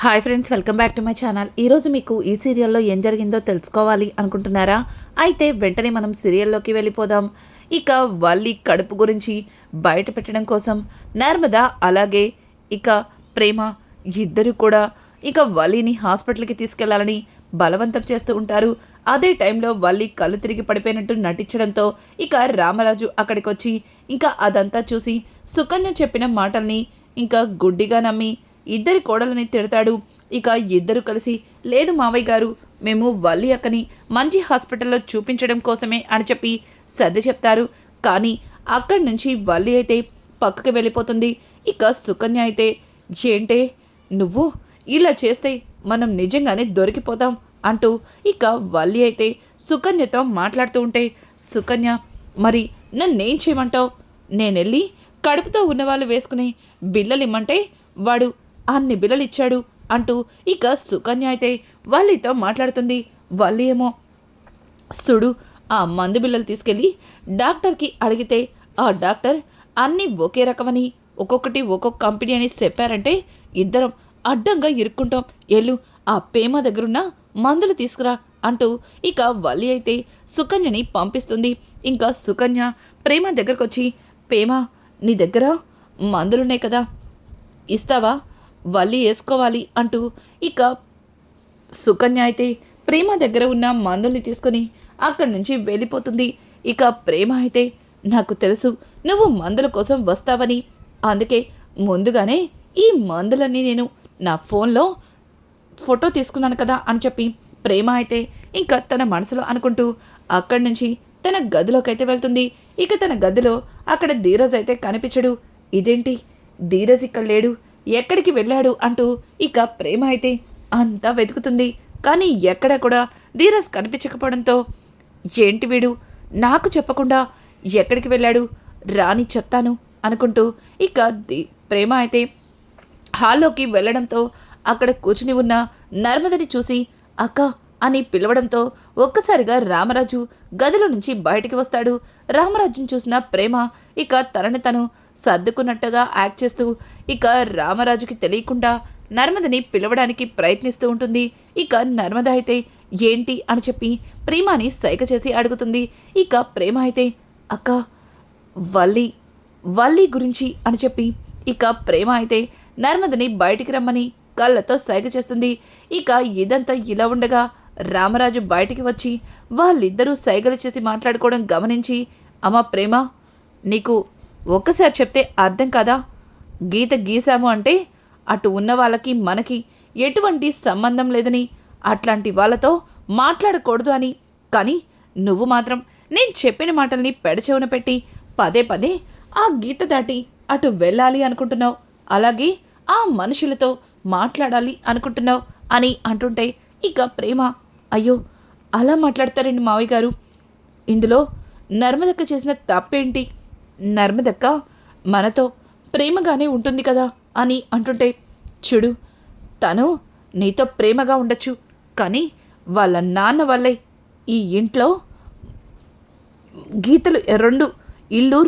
Hi friends, welcome back to my channel. ఈరోజు మీకు ఈ సీరియల్లో ఏం జరిగిందో తెలుసుకోవాలి అనుకుంటున్నారా? అయితే వెంటనే మనం సీరియల్లోకి వెళ్ళిపోదాం. ఇక వల్లి కడుపు గురించి బయట పెట్టడం కోసం నర్మద అలాగే ఇక ప్రేమ ఇద్దరు కూడా ఇక వల్లిని హాస్పిటల్కి తీసుకెళ్లాలని బలవంతం చేస్తూ ఉంటారు. అదే టైంలో వల్లి కళ్ళు తిరిగి పడిపోయినట్టు నటించడంతో ఇక రామరాజు అక్కడికి వచ్చి ఇంకా అదంతా చూసి సుకన్య చెప్పిన మాటల్ని ఇంకా గుడ్డిగా నమ్మి ఇద్దరి కోడలని తిడతాడు. ఇక ఇద్దరు కలిసి లేదు మావయ్య గారు, మేము వల్లి అక్కని మంచి హాస్పిటల్లో చూపించడం కోసమే అని చెప్పి సర్ది చెప్తారు. కానీ అక్కడి నుంచి వల్లి అయితే పక్కకి వెళ్ళిపోతుంది. ఇక సుకన్య అయితే ఏంటే నువ్వు ఇలా చేస్తే మనం నిజంగానే దొరికిపోతాం అంటూ ఇక వల్లి అయితే సుకన్యతో మాట్లాడుతూ ఉంటే సుకన్య మరి నన్నేం చేయమంటావు? నేనెళ్ళి కడుపుతో ఉన్నవాళ్ళు వేసుకుని బిళ్ళలు ఇమ్మంటే వాడు అన్ని బిళ్ళలు ఇచ్చాడు అంటూ ఇక సుకన్య అయితే వల్లితో మాట్లాడుతుంది. వల్లి ఏమో సుడు ఆ మందు బిళ్ళలు తీసుకెళ్ళి డాక్టర్కి అడిగితే ఆ డాక్టర్ అన్నీ ఒకే రకమని ఒక్కొక్కటి ఒక్కొక్క కంపెనీ అని చెప్పారంటే ఇద్దరం అడ్డంగా ఇరుక్కుంటాం. ఎల్లు ఆ పేమ దగ్గరున్న మందులు తీసుకురా అంటూ ఇక వల్లి అయితే సుకన్యని పంపిస్తుంది. ఇంకా సుకన్య ప్రేమ దగ్గరకు వచ్చి ప్రేమ నీ దగ్గర మందులున్నాయి కదా, ఇస్తావా? వల్లి వేసుకోవాలి అంటూ ఇక సుకన్య అయితే ప్రేమ దగ్గర ఉన్న మందుల్ని తీసుకొని అక్కడి నుంచి వెళ్ళిపోతుంది. ఇక ప్రేమ అయితే నాకు తెలుసు నువ్వు మందుల కోసం వస్తావని, అందుకే ముందుగానే ఈ మందులన్నీ నేను నా ఫోన్లో ఫోటో తీసుకున్నాను కదా అని చెప్పి ప్రేమ అయితే ఇంకా తన మనసులో అనుకుంటూ అక్కడి నుంచి తన గదిలోకి అయితే వెళ్తుంది. ఇక తన గదిలో అక్కడ ధీరజ్ అయితే కనిపించడు. ఇదేంటి ధీరజ్ ఇక్కడ లేడు, ఎక్కడికి వెళ్ళాడు అంటూ ఇక ప్రేమ అయితే అంతా వెతుకుతుంది. కానీ ఎక్కడ కూడా ధీరజ్ కనిపించకపోవడంతో ఏంటి వీడు నాకు చెప్పకుండా ఎక్కడికి వెళ్ళాడు, రాని చెప్తాను అనుకుంటూ ఇక ప్రేమ అయితే హాల్లోకి వెళ్ళడంతో అక్కడ కూర్చుని ఉన్న నర్మదని చూసి అక్క అని పిలవడంతో ఒక్కసారిగా రామరాజు గదిలో నుంచి బయటికి వస్తాడు. రామరాజుని చూసిన ప్రేమ ఇక తనని తను సర్దుకున్నట్టుగా యాక్ట్ చేస్తూ ఇక రామరాజుకి తెలియకుండా నర్మదని పిలవడానికి ప్రయత్నిస్తూ ఉంటుంది. ఇక నర్మద అయితే ఏంటి అని చెప్పి ప్రేమని సైగ చేసి అడుగుతుంది. ఇక ప్రేమ అయితే అక్క వల్లి వల్లి గురించి అని చెప్పి ఇక ప్రేమ అయితే నర్మదని బయటికి రమ్మని కళ్ళతో సైగ చేస్తుంది. ఇక ఇదంతా ఇలా ఉండగా రామరాజు బయటికి వచ్చి వాళ్ళిద్దరూ సైగలు చేసి మాట్లాడుకోవడం గమనించి అమ్మ ప్రేమ, నీకు ఒక్కసారి చెప్తే అర్థం కాదా? గీత గీసాము అంటే అటు ఉన్న వాళ్ళకి మనకి ఎటువంటి సంబంధం లేదని, అట్లాంటి వాళ్ళతో మాట్లాడకూడదు అని. కానీ నువ్వు మాత్రం నేను చెప్పిన మాటల్ని పెడచెవున పెట్టి పదే పదే ఆ గీత దాటి అటు వెళ్ళాలి అనుకుంటున్నావు, అలాగే ఆ మనుషులతో మాట్లాడాలి అనుకుంటున్నావు అని అంటుంటే ఇక ప్రేమ అయ్యో అలా మాట్లాడతారండి మావయ్య గారు, ఇందులో నర్మదక్క చేసిన తప్పేంటి? నర్మదక్క మనతో ప్రేమగానే ఉంటుంది కదా అని అంటుంటే చూడు, తను నీతో ప్రేమగా ఉండొచ్చు, కానీ వాళ్ళ నాన్న వల్లే ఈ ఇంట్లో గీతలు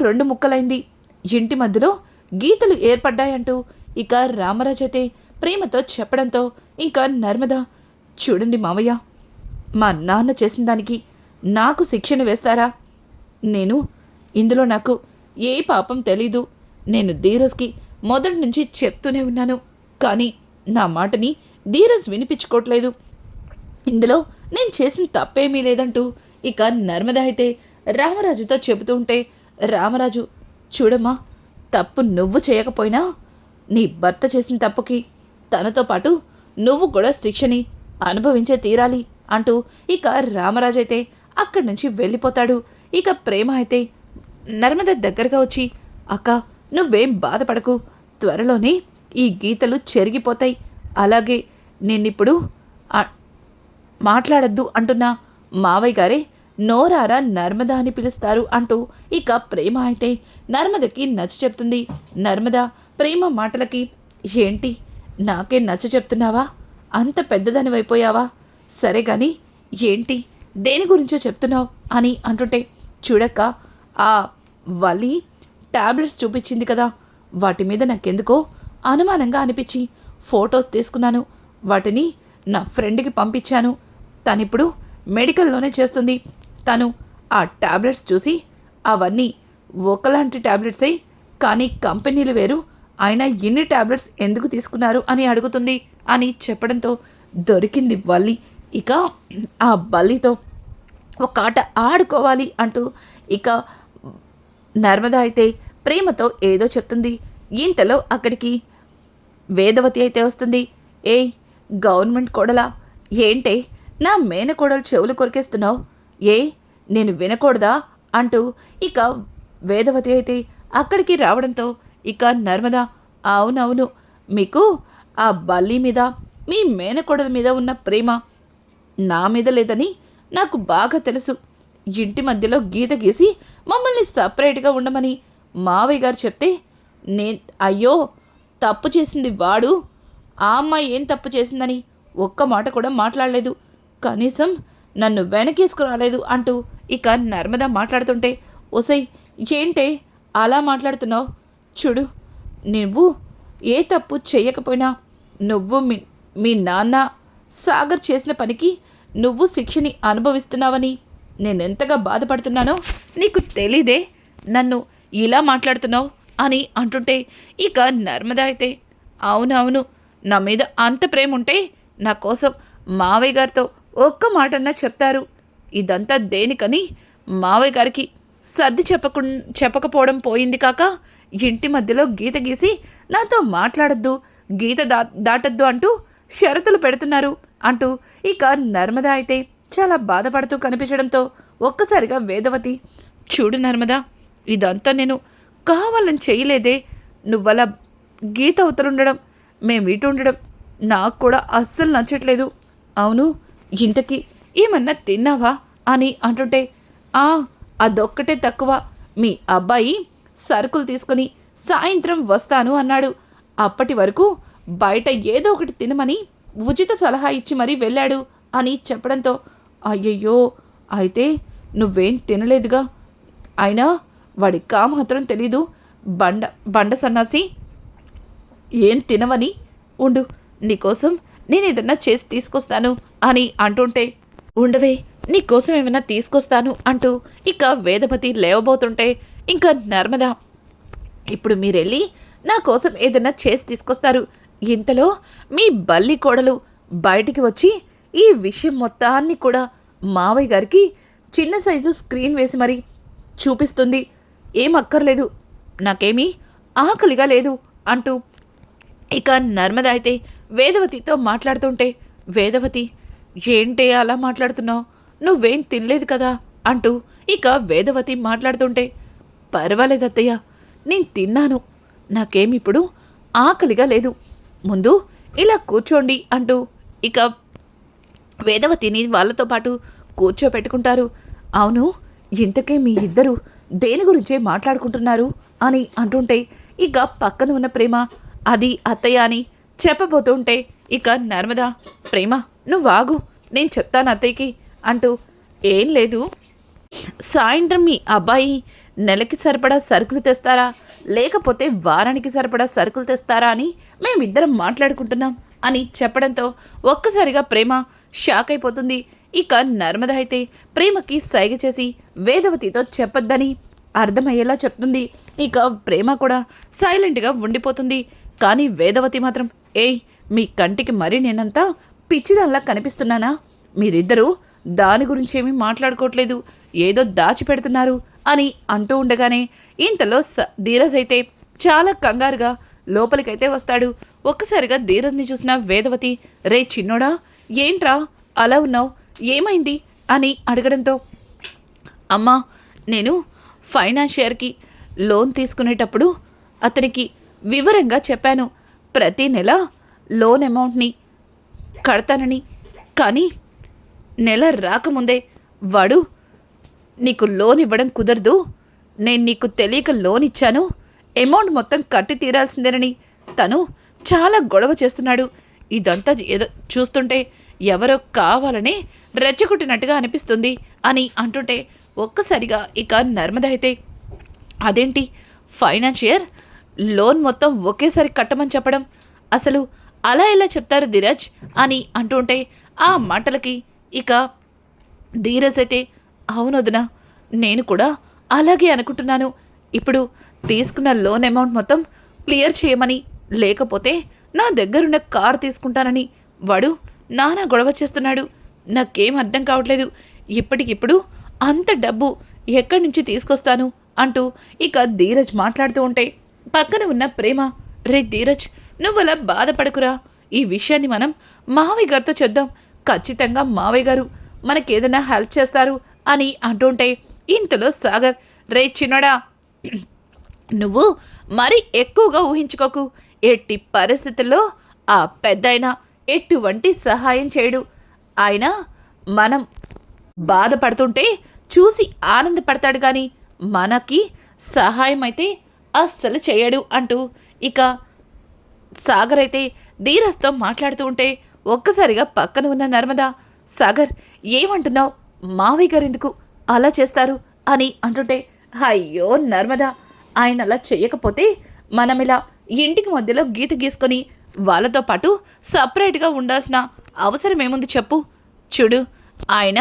రెండు ముక్కలైంది, ఇంటి మధ్యలో గీతలు ఏర్పడ్డాయంటూ ఇక రామరాజు అయితే ప్రేమతో చెప్పడంతో ఇంకా నర్మద చూడండి మావయ్య, మా నాన్న చేసిన దానికి నాకు శిక్షణ వేస్తారా? ఇందులో నాకు ఏ పాపం తెలీదు. నేను ధీరజ్కి మొదటి నుంచి చెప్తూనే ఉన్నాను, కానీ నా మాటని ధీరజ్ వినిపించుకోవట్లేదు. ఇందులో నేను చేసిన తప్పేమీ లేదంటూ ఇక నర్మద అయితే రామరాజుతో చెబుతూ ఉంటే రామరాజు చూడమ్మా, తప్పు నువ్వు చేయకపోయినా నీ భర్త చేసిన తప్పుకి తనతో పాటు నువ్వు కూడా శిక్షని అనుభవించే తీరాలి అంటూ ఇక రామరాజు అయితే అక్కడి నుంచి వెళ్ళిపోతాడు. ఇక ప్రేమ అయితే నర్మద దగ్గరగా వచ్చి అక్క నువ్వేం బాధపడకు, త్వరలోనే ఈ గీతలు చెరిగిపోతాయి, అలాగే నేనిప్పుడు మాట్లాడద్దు అంటున్న మావయ్య గారే నోరారా నర్మద అని పిలుస్తారు అంటూ ఇక ప్రేమ అయితే నర్మదకి నచ్చ చెప్తుంది. నర్మద ప్రేమ మాటలకి ఏంటి నాకే నచ్చ చెప్తున్నావా, అంత పెద్దదానివైపోయావా, సరే కానీ ఏంటి దేని గురించో చెప్తున్నావు అని అంటుంటే చూడక్క ఆ వల్లి టాబ్లెట్స్ చూపించింది కదా, వాటి మీద నాకెందుకో అనుమానంగా అనిపించి ఫొటోస్ తీసుకున్నాను, వాటిని నా ఫ్రెండ్కి పంపించాను. తనిప్పుడు మెడికల్లోనే చేస్తుంది. తను ఆ టాబ్లెట్స్ చూసి అవన్నీ ఒకలాంటి టాబ్లెట్సే, కానీ కంపెనీలు వేరు, అయినా ఇన్ని టాబ్లెట్స్ ఎందుకు తీసుకున్నారు అని అడుగుతుంది అని చెప్పడంతో దొరికింది వల్లి. ఇక ఆ బల్లితో ఒక ఆట ఆడుకోవాలి అంటూ ఇక నర్మద అయితే ప్రేమతో ఏదో చెప్తుంది. ఇంతలో అక్కడికి వేదవతి అయితే వస్తుంది. ఏయ్ గవర్నమెంట్ కోడలా, ఏంటే నా మేనకోడలు చెవులు కొరికేస్తున్నావు? ఏ నేను వినకూడదా అంటూ ఇక వేదవతి అయితే అక్కడికి రావడంతో ఇక నర్మద, అవునవును, మీకు ఆ బల్లి మీద మీ మేనకోడల మీద ఉన్న ప్రేమ నా మీద లేదని నాకు బాగా తెలుసు. ఇంటి మధ్యలో గీత గీసి మమ్మల్ని సపరేట్గా ఉండమని మావయ్య గారు చెప్తే అయ్యో తప్పు చేసింది వాడు, ఆ అమ్మాయి ఏం తప్పు చేసిందని ఒక్క మాట కూడా మాట్లాడలేదు, కనీసం నన్ను వెనకేసుకురాలేదు అంటూ ఇక నర్మద మాట్లాడుతుంటే, ఒసై ఏంటే అలా మాట్లాడుతున్నావు? చూడు, నువ్వు ఏ తప్పు చేయకపోయినా నువ్వు మీ నాన్న సాగర్ చేసిన పనికి నువ్వు శిక్షని అనుభవిస్తున్నావని నేనెంతగా బాధపడుతున్నానో నీకు తెలీదే, నన్ను ఇలా మాట్లాడుతున్నావు అని అంటుంటే ఇక నర్మద అయితే, అవునవును, నా మీద అంత ప్రేమ ఉంటే నా కోసం మావయ్య గారితో ఒక్క మాటన్నా చెప్తారు. ఇదంతా దేనికని మావయ్య గారికి సర్ది చెప్పకపోవడం పోయింది కాక ఇంటి మధ్యలో గీత గీసి నాతో మాట్లాడద్దు, గీత దాటద్దు అంటూ షరతులు పెడుతున్నారు అంటూ ఇక నర్మద అయితే చాలా బాధపడుతూ కనిపించడంతో ఒక్కసారిగా వేదవతి, చూడు నర్మద, ఇదంతా నేను కావాలని చేయలేదే, నువ్వలా గీత అవతలుండడం మేము ఇటు ఉండడం నాకు కూడా అస్సలు నచ్చట్లేదు. అవును, ఇంతకీ ఏమన్నా తిన్నావా అని అంటుంటే, అదొక్కటే తక్కువ, మీ అబ్బాయి సరుకులు తీసుకుని సాయంత్రం వస్తాను అన్నాడు, అప్పటి వరకు బయట ఏదో ఒకటి తినమని ఉచిత సలహా ఇచ్చి మరీ వెళ్ళాడు అని చెప్పడంతో, అయ్యయ్యో, అయితే నువ్వేం తినలేదుగా, అయినా వాడి మాత్రం తెలీదు, బండ సన్నాసి, ఏం తినవని, ఉండు నీకోసం నేను ఏదన్నా చేసి తీసుకొస్తాను అని అంటుంటే, ఉండవే నీకోసం ఏమైనా తీసుకొస్తాను అంటూ ఇక వేదవతి లేవబోతుంటే ఇంకా నర్మద, ఇప్పుడు మీరెళ్ళి నా కోసం ఏదన్నా చేసి తీసుకొస్తారు, ఇంతలో మీ బల్లి కోడలు బయటికి వచ్చి ఈ విషయం మొత్తాన్ని కూడా మావయ్య గారికి చిన్న సైజు స్క్రీన్ వేసి మరి చూపిస్తుంది, ఏం అక్కర్లేదు, నాకేమీ ఆకలిగా లేదు అంటూ ఇక నర్మద అయితే వేదవతితో మాట్లాడుతుంటే, వేదవతి ఏంటే అలా మాట్లాడుతున్నావు, నువ్వేం తినలేదు కదా అంటూ ఇక వేదవతి మాట్లాడుతుంటే, పర్వాలేదు అత్తయ్య, నేను తిన్నాను, నాకేమిప్పుడు ఆకలిగా లేదు, ముందు ఇలా కూర్చోండి అంటూ ఇక వేదవతిని వాళ్ళతో పాటు కూర్చోపెట్టుకుంటారు. అవును, ఇంతకే మీ ఇద్దరు దేని గురించే మాట్లాడుకుంటున్నారు అని అంటుంటే ఇక పక్కన ఉన్న ప్రేమ, అది అత్తయ్య అని చెప్పబోతుంటే ఇక నర్మద, ప్రేమ నువ్వాగు, నేను చెప్తాను అత్తయ్యకి అంటూ, ఏం లేదు, సాయంత్రం మీ అబ్బాయి నెలకి సరిపడా సరుకులు తెస్తారా లేకపోతే వారానికి సరిపడా సరుకులు తెస్తారా అని మేమిద్దరం మాట్లాడుకుంటున్నాం అని చెప్పడంతో ఒక్కసారిగా ప్రేమ షాక్ అయిపోతుంది. ఇక నర్మద అయితే ప్రేమకి సైగ చేసి వేదవతితో చెప్పొద్దని అర్థమయ్యేలా చెప్తుంది. ఇక ప్రేమ కూడా సైలెంట్గా ఉండిపోతుంది. కానీ వేదవతి మాత్రం, ఏయ్ మీ కంటికి మరీ నేనంతా పిచ్చిదానిలా కనిపిస్తున్నానా? మీరిద్దరూ దాని గురించి ఏమీ మాట్లాడుకోవట్లేదు, ఏదో దాచిపెడుతున్నారు అని అంటూ ఉండగానే ఇంతలో ధీరజ్ అయితే చాలా కంగారుగా లోపలికైతే వస్తాడు. ఒక్కసారిగా ధీరజ్ని చూసిన వేదవతి, రే చిన్నోడా, ఏంట్రా అలా ఉన్నావు, ఏమైంది అని అడగడంతో, అమ్మా నేను ఫైనాన్షియర్కి లోన్ తీసుకునేటప్పుడు అతనికి వివరంగా చెప్పాను, ప్రతి నెల లోన్ అమౌంట్ని కడతానని, కానీ నెల రాకముందే వాడు నీకు లోన్ ఇవ్వడం కుదరదు, నేను నీకు తెలియక లోన్ ఇచ్చాను, అమౌంట్ మొత్తం కట్టి తీరాల్సిందేనని తను చాలా గొడవ చేస్తున్నాడు. ఇదంతా ఏదో చూస్తుంటే ఎవరో కావాలనే రెచ్చగొట్టినట్టుగా అనిపిస్తుంది అని అంటుంటే ఒక్కసారిగా ఇక నర్మద అయితే, అదేంటి ఫైనాన్షియర్ లోన్ మొత్తం ఒకేసారి కట్టమని చెప్పడం, అసలు అలా ఎలా చెప్తారు ధీరజ్ అని అంటుంటే ఆ మాటలకి ఇక ధీరజ్ అయితే అవునొదినా నేను కూడా అలాగే అనుకుంటున్నాను. ఇప్పుడు తీసుకున్న లోన్ అమౌంట్ మొత్తం క్లియర్ చేయమని, లేకపోతే నా దగ్గరున్న కారు తీసుకుంటానని వాడు నానా గొడవ చేస్తున్నాడు. నాకేం అర్థం కావట్లేదు. ఇప్పటికిప్పుడు అంత డబ్బు ఎక్కడి నుంచి తీసుకొస్తాను అంటూ ఇక ధీరజ్ మాట్లాడుతూ ఉంటే పక్కన ఉన్న ప్రేమ, రే ధీరజ్ నువ్వలా బాధపడకురా, ఈ విషయాన్ని మనం మావయ్య గారితో చెప్దాం, ఖచ్చితంగా మావయ్య గారు మనకేదైనా హెల్ప్ చేస్తారు అని అంటుంటే ఇంతలో సాగర్, రే చిన్నడా నువ్వు మరి ఎక్కువగా ఊహించుకోకు, ఎట్టి పరిస్థితుల్లో ఆ పెద్దాయన ఎటువంటి సహాయం చేయడు. ఆయన మనం బాధపడుతుంటే చూసి ఆనందపడతాడు కానీ మనకి సహాయం అయితే అస్సలు చేయడు అంటూ ఇక సాగర్ అయితే ధీరజ్తో మాట్లాడుతూ ఉంటే ఒక్కసారిగా పక్కన ఉన్న నర్మద, సాగర్ ఏమంటున్నావు, మావయ్య గారు ఎందుకు అలా చేస్తారు అని అంటుంటే, అయ్యో నర్మద ఆయన అలా చెయ్యకపోతే మనం ఇలా ఇంటికి మధ్యలో గీత గీసుకొని వాళ్ళతో పాటు సపరేట్గా ఉండాల్సిన అవసరం ఏముంది చెప్పు. చూడు ఆయన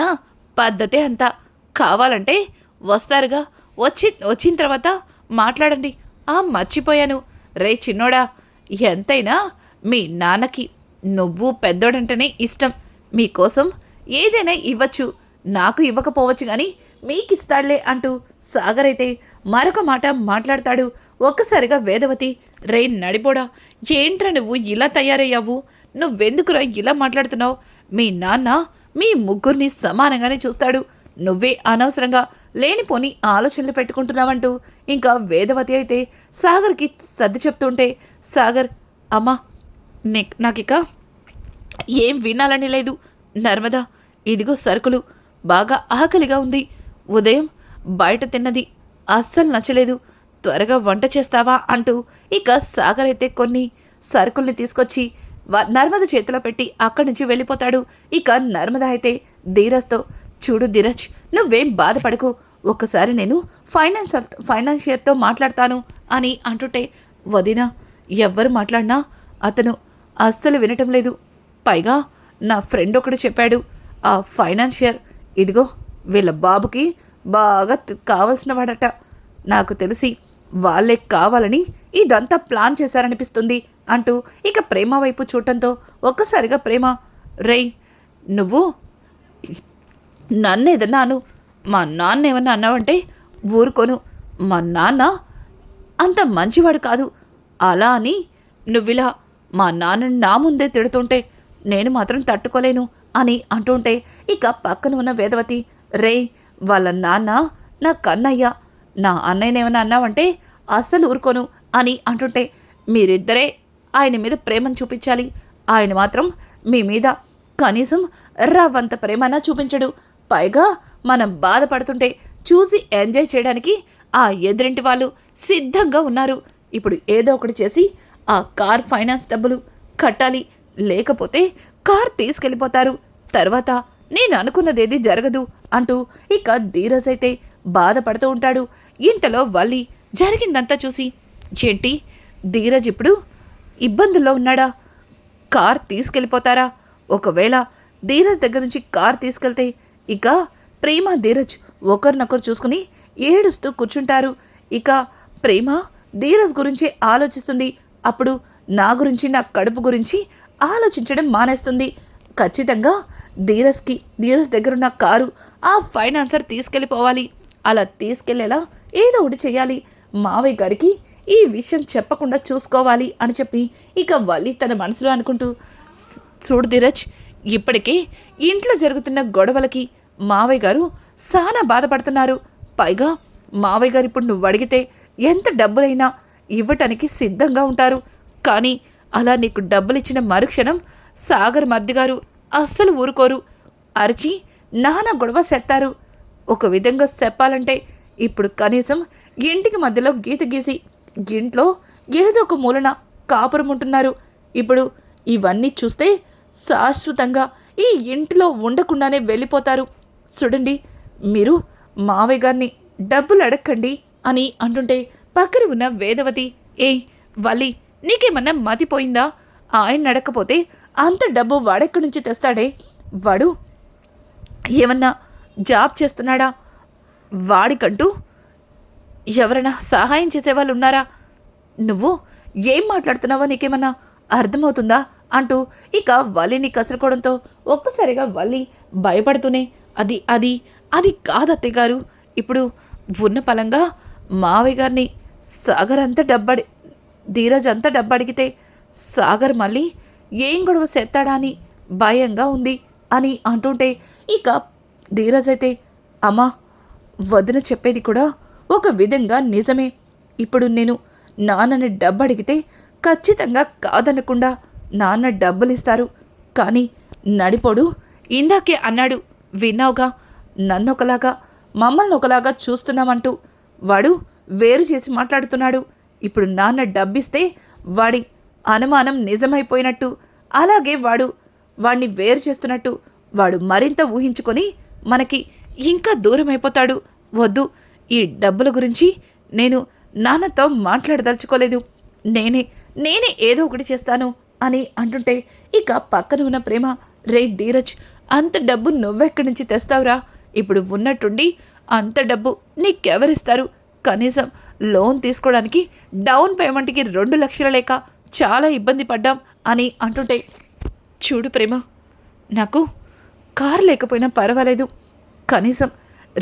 పద్ధతే అంతా, కావాలంటే వస్తారుగా, వచ్చిన తర్వాత మాట్లాడండి. మర్చిపోయాను, రే చిన్నోడా ఎంతైనా మీ నాన్నకి నువ్వు పెద్దోడంటేనే ఇష్టం, మీకోసం ఏదైనా ఇవ్వచ్చు, నాకు ఇవ్వకపోవచ్చు కానీ మీకిస్తాడులే అంటూ సాగర్ అయితే మరొక మాట మాట్లాడతాడు. ఒక్కసారిగా వేదవతి, రే నడిపోడా ఏంట్రా నువ్వు ఇలా తయారయ్యావు, నువ్వెందుకురా ఇలా మాట్లాడుతున్నావు, మీ నాన్న మీ ముగ్గురిని సమానంగానే చూస్తాడు, నువ్వే అనవసరంగా లేనిపోని ఆలోచనలు పెట్టుకుంటున్నావంటూ ఇంకా వేదవతి అయితే సాగర్కి సర్ది చెప్తుంటే, సాగర్ అమ్మా నాకిక ఏం వినాలని లేదు, నర్మదా ఇదిగో సరుకులు, బాగా ఆకలిగా ఉంది, ఉదయం బయట తిన్నది అస్సలు నచ్చలేదు, త్వరగా వంట చేస్తావా అంటూ ఇక సాగర్ అయితే కొన్ని సరుకుల్ని తీసుకొచ్చి నర్మద చేతిలో పెట్టి అక్కడి నుంచి వెళ్ళిపోతాడు. ఇక నర్మద అయితే చూడు ధీరజ్ నువ్వేం బాధపడకు, ఒక్కసారి నేను ఫైనాన్షియర్తో మాట్లాడతాను అని అంటుంటే, వదినా ఎవ్వరు మాట్లాడినా అతను అస్సలు వినటం లేదు, పైగా నా ఫ్రెండ్ ఒకడు చెప్పాడు, ఆ ఫైనాన్షియర్ ఇదిగో వీళ్ళ బాబుకి బాగా కావలసిన వాడట, నాకు తెలిసి వాళ్ళే కావాలని ఇదంతా ప్లాన్ చేశారనిపిస్తుంది అంటూ ఇక ప్రేమ వైపు చూడటంతో ఒక్కసారిగా ప్రేమ, రేయ్ నువ్వు నన్ను ఏదన్నా అను, మా నాన్న ఏమన్నా అన్నావంటే ఊరుకోను, మా నాన్న అంత మంచివాడు కాదు, అలా అని నువ్విలా మా నాన్నని నా ముందే తిడుతుంటే నేను మాత్రం తట్టుకోలేను అని అంటుంటే ఇక పక్కన ఉన్న వేదవతి, రే వాళ్ళ నాన్న నా కన్నయ్య, నా అన్నయ్యనేమన్నా అన్నావంటే అస్సలు ఊరుకోను అని అంటుంటే, మీరిద్దరే ఆయన మీద ప్రేమను చూపించాలి, ఆయన మాత్రం మీ మీద కనీసం రవ్వంత ప్రేమన్నా చూపించడు, పైగా మనం బాధపడుతుంటే చూసి ఎంజాయ్ చేయడానికి ఆ ఎదురింటి వాళ్ళు సిద్ధంగా ఉన్నారు, ఇప్పుడు ఏదో ఒకటి చేసి ఆ కార్ ఫైనాన్స్ డబ్బులు కట్టాలి, లేకపోతే కార్ తీసుకెళ్ళిపోతారు, తర్వాత నేను అనుకున్నదేది జరగదు అంటూ ఇక ధీరజ్ అయితే బాధపడుతూ ఉంటాడు. ఇంతలో వల్లి జరిగిందంతా చూసి, ఏంటి ధీరజ్ ఇప్పుడు ఇబ్బందుల్లో ఉన్నాడా, కార్ తీసుకెళ్ళిపోతారా, ఒకవేళ ధీరజ్ దగ్గర నుంచి కార్ తీసుకెళ్తే ఇక ప్రేమ ధీరజ్ ఒకరినొకరు చూసుకుని ఏడుస్తూ కూర్చుంటారు. ఇక ప్రేమ ధీరజ్ గురించి ఆలోచిస్తుంది, అప్పుడు నా గురించి నా కడుపు గురించి ఆలోచించడం మానేస్తుంది, ఖచ్చితంగా ధీరజ్ దగ్గరున్న కారు ఆ ఫైనాన్సర్ తీసుకెళ్ళిపోవాలి, అలా తీసుకెళ్లేలా ఏదో ఒకటి చేయాలి, మావయ్య గారికి ఈ విషయం చెప్పకుండా చూసుకోవాలి అని చెప్పి ఇక వల్లి తన మనసులో అనుకుంటూ, చూడు ధీరజ్ ఇప్పటికే ఇంట్లో జరుగుతున్న గొడవలకి మావయ్య గారు చాలా బాధపడుతున్నారు, పైగా మావయ్య గారు ఇప్పుడు నువ్వు అడిగితే ఎంత డబ్బులైనా ఇవ్వటానికి సిద్ధంగా ఉంటారు, కానీ అలా నీకు డబ్బులు ఇచ్చిన మరుక్షణం సాగర్ మర్ది గారు అస్సలు ఊరుకోరు, అరిచి నానా గొడవ సెత్తారు, ఒక విధంగా చెప్పాలంటే ఇప్పుడు కనీసం ఇంటికి మధ్యలో గీత గీసి ఇంట్లో ఏదో ఒక మూలన కాపురం ఉంటున్నారు, ఇప్పుడు ఇవన్నీ చూస్తే శాశ్వతంగా ఈ ఇంటిలో ఉండకుండానే వెళ్ళిపోతారు, చూడండి మీరు మావయ్య గారిని డబ్బులు అడగండి అని అంటుంటే పక్కన ఉన్న వేదవతి, ఏయ్ వల్లి నీకేమన్నా మతిపోయిందా, ఆయన అడగకపోతే అంత డబ్బు వాడెక్కడి నుంచి తెస్తాడే? వాడు ఏమన్నా జాబ్ చేస్తున్నాడా? వాడికంటూ ఎవరైనా సహాయం చేసేవాళ్ళు ఉన్నారా? నువ్వు ఏం మాట్లాడుతున్నావో నీకేమన్నా అర్థమవుతుందా అంటూ ఇక వల్లిని కసురుకోవడంతో ఒక్కసారిగా వల్లి భయపడుతూనే అది అది అది కాదత్తయ్య గారు, ఇప్పుడు ఉన్న పలంగా మావయ్య గారిని సాగర్ అంతా డబ్బడి ధీరజ్ అంతా డబ్బడిగితే సాగర్ మళ్ళీ ఏం గొడవ చేస్తాడా అని భయంగా ఉంది అని అంటుంటే ఇక ధీరజ్ అయితే అమ్మా వదిన చెప్పేది కూడా ఒక విధంగా నిజమే. ఇప్పుడు నేను నాన్నని డబ్బు అడిగితే ఖచ్చితంగా కాదనకుండా నాన్న డబ్బులిస్తారు. కానీ నడిపోడు ఇందాకే అన్నాడు, విన్నావుగా, నన్నొకలాగా మమ్మల్ని ఒకలాగా చూస్తున్నామంటూ వాడు వేరు చేసి మాట్లాడుతున్నాడు. ఇప్పుడు నాన్న డబ్బిస్తే వాడి అనుమానం నిజమైపోయినట్టు, అలాగే వాడిని వేరు చేస్తున్నట్టు వాడు మరింత ఊహించుకొని మనకి ఇంకా దూరం అయిపోతాడు. వద్దు, ఈ డబ్బుల గురించి నేను నాన్నతో మాట్లాడదలుచుకోలేదు. నేనే ఏదో ఒకటి చేస్తాను అని అంటుంటే ఇక పక్కన ఉన్న ప్రేమ, రే ధీరజ్, అంత డబ్బు నువ్వెక్కడి నుంచి తెస్తావురా? ఇప్పుడు ఉన్నట్టుండి అంత డబ్బు నీకెవరిస్తారు? కనీసం లోన్ తీసుకోవడానికి డౌన్ పేమెంట్కి 2 లక్షలు లేక చాలా ఇబ్బంది పడ్డాం అని అంటుంటే, చూడు ప్రేమ, నాకు కారు లేకపోయినా పర్వాలేదు, కనీసం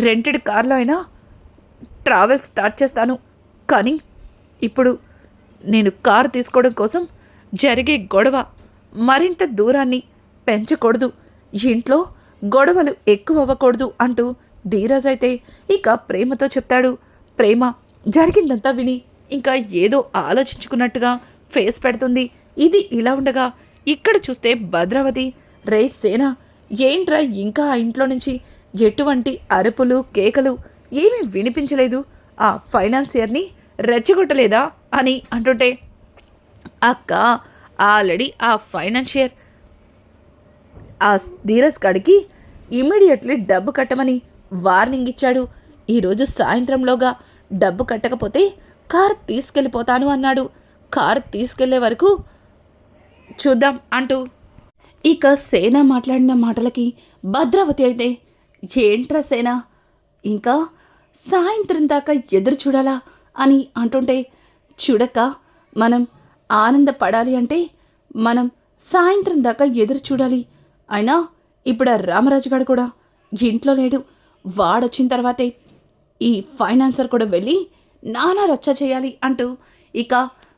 రెంటెడ్ కార్లో అయినా ట్రావెల్ స్టార్ట్ చేస్తాను. కానీ ఇప్పుడు నేను కారు తీసుకోవడం కోసం జరిగే గొడవ మరింత దూరాన్ని పెంచకూడదు, ఇంట్లో గొడవలు ఎక్కువ అవ్వకూడదు అంటూ ధీరజ్ అయితే ఇక ప్రేమతో చెప్తాడు. ప్రేమ జరిగిందంతా విని ఇంకా ఏదో ఆలోచించుకున్నట్టుగా ఫేస్ పెడుతుంది. ఇది ఇలా ఉండగా ఇక్కడ చూస్తే భద్రావతి, రే సేన, ఏంట్రా ఇంకా ఆ ఇంట్లో నుంచి ఎటువంటి అరుపులు కేకలు ఏమీ వినిపించలేదు, ఆ ఫైనాన్సియర్ని రెచ్చగొట్టలేదా అని అంటుంటే, అక్క ఆల్రెడీ ఆ ఫైనాన్షియర్ ఆ ధీరజ్ గడికి ఇమ్మీడియట్లీ డబ్బు కట్టమని వార్నింగ్ ఇచ్చాడు. ఈరోజు సాయంత్రంలోగా డబ్బు కట్టకపోతే కారు తీసుకెళ్ళిపోతాను అన్నాడు. కారు తీసుకెళ్లే వరకు చూద్దాం అంటూ ఇక సేన మాట్లాడిన మాటలకి భద్రావతి అయితే, ఏంట్రా సేన, ఇంకా సాయంత్రం దాకా ఎదురు చూడాలా అని అంటుంటే, చూడక మనం ఆనందపడాలి అంటే మనం సాయంత్రం దాకా ఎదురు చూడాలి. అయినా ఇప్పుడు ఆ రామరాజు గారు కూడా ఇంట్లో లేడు, వాడొచ్చిన తర్వాతే ఈ ఫైనాన్సర్ కూడా వెళ్ళి నానా రచ్చ చేయాలి అంటూ ఇక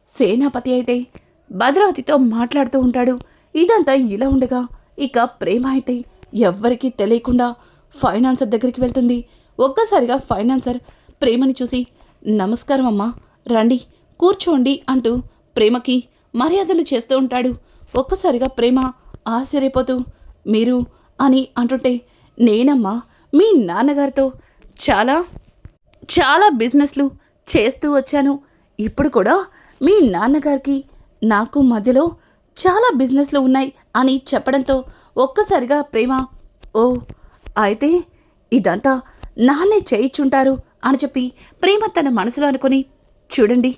సేనాపతి అయితే భద్రావతితో మాట్లాడుతూ ఉంటాడు. ఇదంతా ఇలా ఉండగా ఇక ప్రేమ అయితే ఎవ్వరికీ తెలియకుండా ఫైనాన్సర్ దగ్గరికి వెళ్తుంది. ఒక్కసారిగా ఫైనాన్సర్ ప్రేమని చూసి, నమస్కారం అమ్మా, రండి కూర్చోండి అంటూ ప్రేమకి మర్యాదలు చేస్తూ ఉంటాడు. ఒక్కసారిగా ప్రేమ ఆశ్చర్యపోతూ, మీరు అని అంటుంటే, నేనమ్మా మీ నాన్నగారితో చాలా చాలా బిజినెస్లు చేస్తూ వచ్చాను. ఇప్పుడు కూడా మీ నాన్నగారికి నాకు మధ్యలో చాలా బిజినెస్లు ఉన్నాయి అని చెప్పడంతో ఒక్కసారిగా ప్రేమ, ఓ అయితే ఇదంతా నాన్నే చేయిచుంటారు అని చెప్పి ప్రేమ తన మనసులో అనుకొని, చూడండి,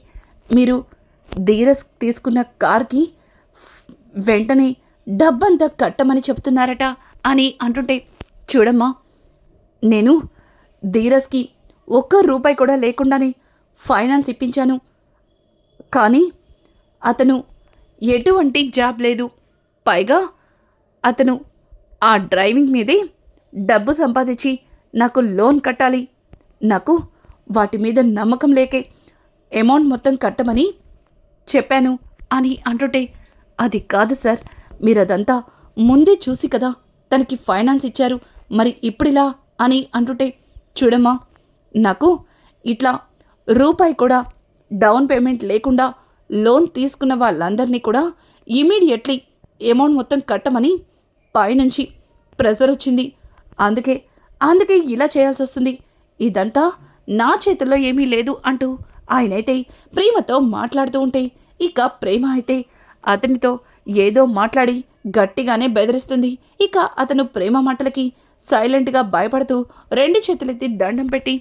మీరు ధీరజ్ తీసుకున్న కార్కి వెంటనే డబ్బంతా కట్టమని చెప్తున్నారట అని అంటుంటే, చూడమ్మా, నేను ధీరజ్కి ₹1 కూడా లేకుండానే ఫైనాన్స్ ఇప్పించాను. కానీ అతను ఎటువంటి జాబ్ లేదు, పైగా అతను ఆ డ్రైవింగ్ మీదే డబ్బు సంపాదించి నాకు లోన్ కట్టాలి. నాకు వాటి మీద నమ్మకం లేకే అమౌంట్ మొత్తం కట్టమని చెప్పాను అని అంటుంటే, అది కాదు సార్, మీరదంతా ముందే చూసి కదా తనకి ఫైనాన్స్ ఇచ్చారు, మరి ఇప్పుడిలా అని అంటుంటే, చూడమ్మా, నాకు ఇట్లా రూపాయి కూడా డౌన్ పేమెంట్ లేకుండా లోన్ తీసుకున్న వాళ్ళందరినీ కూడా ఇమీడియట్లీ అమౌంట్ మొత్తం కట్టమని పైనుంచి ప్రెజర్ వచ్చింది. అందుకే ఇలా చేయాల్సి వస్తుంది. ఇదంతా నా చేతుల్లో ఏమీ లేదు అంటూ ఆయనైతే ప్రేమతో మాట్లాడుతూ ఉంటే ఇక ప్రేమ అయితే అతనితో ఏదో మాట్లాడి గట్టిగానే బెదిరిస్తుంది. ఇక అతను ప్రేమ మాటలకి సైలెంట్గా భయపడుతూ 2 చేతులెత్తి దండం పెట్టి,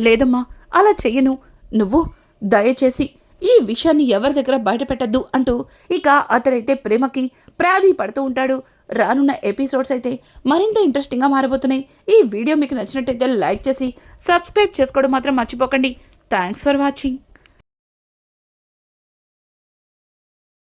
లేదమ్మా అలా చెయ్యను, నువ్వు దయచేసి ఈ విషయాన్ని ఎవరి దగ్గర బయట పెట్టద్దు అంటూ ఇక అతడైతే ప్రేమకి ప్రాధేయపడుతూ ఉంటాడు. రానున్న ఎపిసోడ్స్ అయితే మరింత ఇంట్రెస్టింగ్గా మారబోతున్నాయి. ఈ వీడియో మీకు నచ్చినట్టయితే లైక్ చేసి సబ్స్క్రైబ్ చేసుకోవడం మాత్రం మర్చిపోకండి. Thanks for watching.